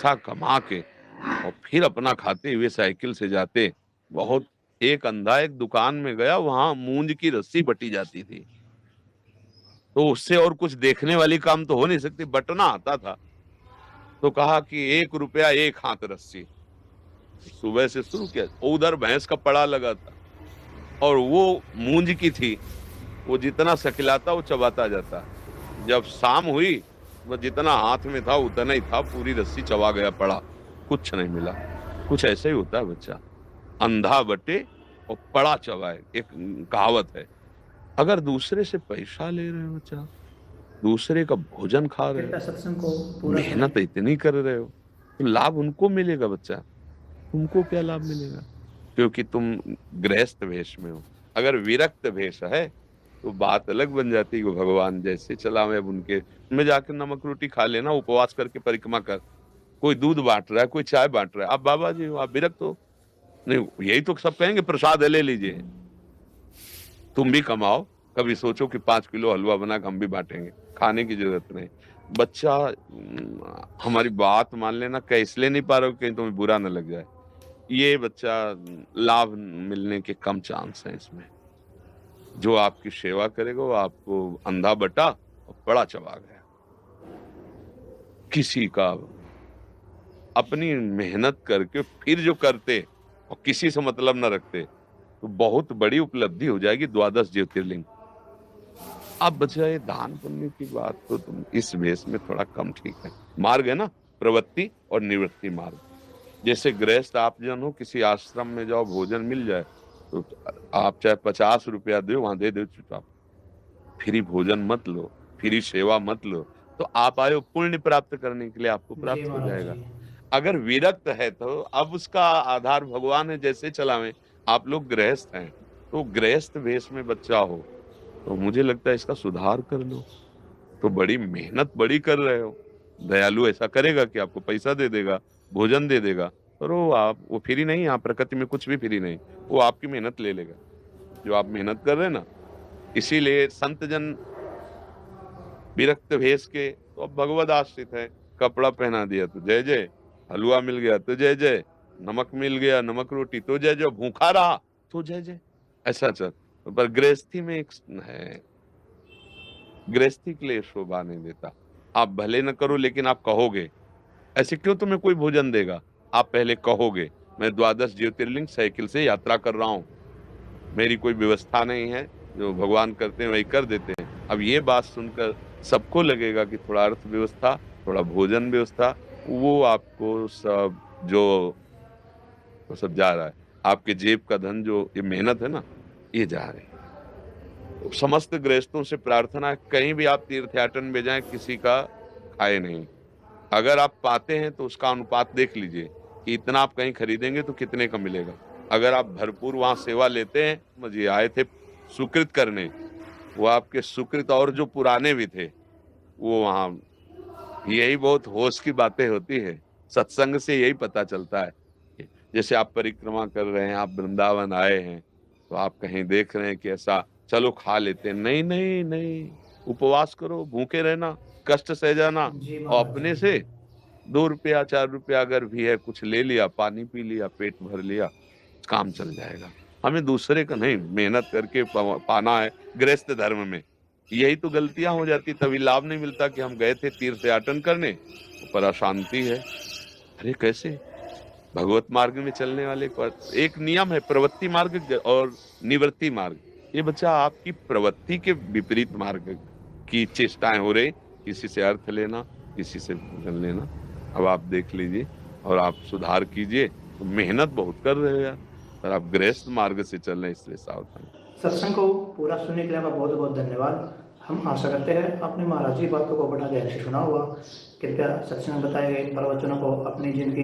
पैसा कमा के और फिर अपना खाते हुए साइकिल से जाते। बहुत एक अंधा एक दुकान में गया, वहां मूंज की रस्सी बटी जाती थी, तो उससे और कुछ देखने वाली काम तो हो नहीं सकती, बटना आता था। तो कहा कि 1 रुपया 1 हाथ रस्सी। सुबह से शुरू किया, उधर भैंस का पड़ा लगा था और वो मूंज की थी, वो जितना सकिलाता वो चबाता जाता। जब शाम हुई, वो जितना हाथ में था उतना ही था, पूरी रस्सी चबा गया, पड़ा, कुछ नहीं मिला। कुछ ऐसे ही होता है बच्चा, अंधा बटे और पड़ा चबाए। एक कहावत है। अगर दूसरे से पैसा ले रहे हो बच्चा, दूसरे का भोजन खा रहे कृपया हो, सत्संग को पूरा सुने। मेहनत इतनी कर रहे हो, तो लाभ उनको मिलेगा बच्चा, तुमको क्या लाभ मिलेगा? क्योंकि तुम गृहस्थ वेश में हो। अगर विरक्त वेश है तो बात अलग बन जाती है कि भगवान जैसे चलावे, अब उनके में जाकर नमक रोटी खा लेना, उपवास करके परिक्रमा कर। कोई दूध बांट रहा है, कोई चाय बांट रहा है, आप बाबा जी हो, आप विरक्त हो? नहीं, यही तो सब कहेंगे, प्रसाद है ले लीजिए। तुम भी कमाओ, कभी सोचो कि 5 किलो हलवा बना के हम भी बांटेंगे, खाने की जरूरत नहीं। बच्चा हमारी बात मान लेना, कह इसलिए नहीं पा रहे हो कहीं तुम्हें बुरा न लग जाए। ये बच्चा लाभ मिलने के कम चांस है इसमें। जो आपकी सेवा करेगा वो आपको अंधा बटा और बड़ा चबा गया। किसी का अपनी मेहनत करके फिर जो करते और किसी से मतलब न रखते, तो बहुत बड़ी उपलब्धि हो जाएगी, 12 ज्योतिर्लिंग। अब बचा ये दान पुण्य की बात, तो तुम इस वेश में थोड़ा कम ठीक है। मार्ग है ना, प्रवृत्ति और निवृत्ति मार्ग। जैसे गृहस्थ आप जन हो, किसी आश्रम में जाओ, भोजन मिल जाए तो आप चाहे 50 रुपया दो, वहां दे दो चुपचाप। फ्री भोजन मत लो, फ्री सेवा मत लो। तो आप आए हो पुण्य प्राप्त करने के लिए, आपको जी प्राप्त हो महाराज जाएगा। जी। अगर विरक्त है तो अब उसका आधार भगवान है, जैसे चलावे। आप लोग गृहस्थ हैं, तो गृहस्थ वेश में बच्चा हो, तो मुझे लगता है इसका सुधार कर लो। तो बड़ी मेहनत बड़ी कर रहे हो। दयालु ऐसा करेगा कि आपको पैसा दे देगा, भोजन दे देगा, पर वो फ्री नहीं। आप प्रकृति में कुछ भी फ्री नहीं, वो आपकी मेहनत ले लेगा, जो आप मेहनत कर रहे हैं ना। इसीलिए संत जन विरक्त भेष के तो अब भगवद आश्रित है। कपड़ा पहना दिया तो जय जय, हलवा मिल गया तो जय जय, नमक मिल गया, नमक रोटी तो जय जय, भूखा रहा तो जय जय। ऐसा चल। पर गृहस्थी में एक है, गृहस्थी के लिए शोभा नहीं देता। आप भले न करो लेकिन आप कहोगे। ऐसे क्यों तुम्हें कोई भोजन देगा? आप पहले कहोगे, मैं 12 ज्योतिर्लिंग साइकिल से यात्रा कर रहा हूँ, मेरी कोई व्यवस्था नहीं है, जो भगवान करते हैं वही कर देते हैं। अब ये बात सुनकर सबको लगेगा कि थोड़ा अर्थव्यवस्था, थोड़ा भोजन व्यवस्था, वो आपको सब जो वो सब जा रहा है, आपके जेब का धन, जो ये मेहनत है ना, ये जा रही है। तो समस्त गृहस्थों से प्रार्थना है, कहीं भी आप तीर्थयाटन में जाएं, किसी का खाए नहीं। अगर आप पाते हैं तो उसका अनुपात देख लीजिए कि इतना आप कहीं खरीदेंगे तो कितने का मिलेगा। अगर आप भरपूर वहां सेवा लेते हैं, मुझे आए थे सुकृत करने, वो आपके सुकृत और जो पुराने भी थे, वो वहां, यही बहुत होश की बातें होती है। सत्संग से यही पता चलता है। जैसे आप परिक्रमा कर रहे हैं, आप वृंदावन आए हैं, तो आप कहीं देख रहे हैं कि ऐसा चलो खा लेते हैं, नहीं नहीं नहीं, उपवास करो, भूखे रहना, कष्ट सह जाना, जी और महाराज अपने जी। से 2 रुपया 4 रुपया अगर भी है, कुछ ले लिया, पानी पी लिया, पेट भर लिया, काम चल जाएगा। हमें दूसरे का नहीं, मेहनत करके पाना है गृहस्थ धर्म में। यही तो गलतियां हो जाती, तभी लाभ नहीं मिलता कि हम गए थे तीर्थयाटन करने, पर अशांति है। अरे कैसे? भगवत मार्ग में चलने वाले को एक नियम है, प्रवृत्ति मार्ग और निवृत्ति मार्ग। ये बच्चा आपकी प्रवृत्ति के विपरीत मार्ग की चेष्टाएं हो रही, किसी से अर्थ लेना, किसी से भोजन लेना। अब आप देख लीजिए और आप सुधार कीजिए। तो मेहनत बहुत कर रहे हो यार, पर आप गृहस्थ मार्ग से चल रहे हैं, इसलिए सावधान। सत्संग को पूरा सुनने के लिए आपका बहुत बहुत धन्यवाद। हम आशा करते हैं आपने महाराज जी बातों को बड़ा ध्यान से सुना हुआ। कृपया सत्संग में बताए गए प्रवचनों को अपनी जिंदगी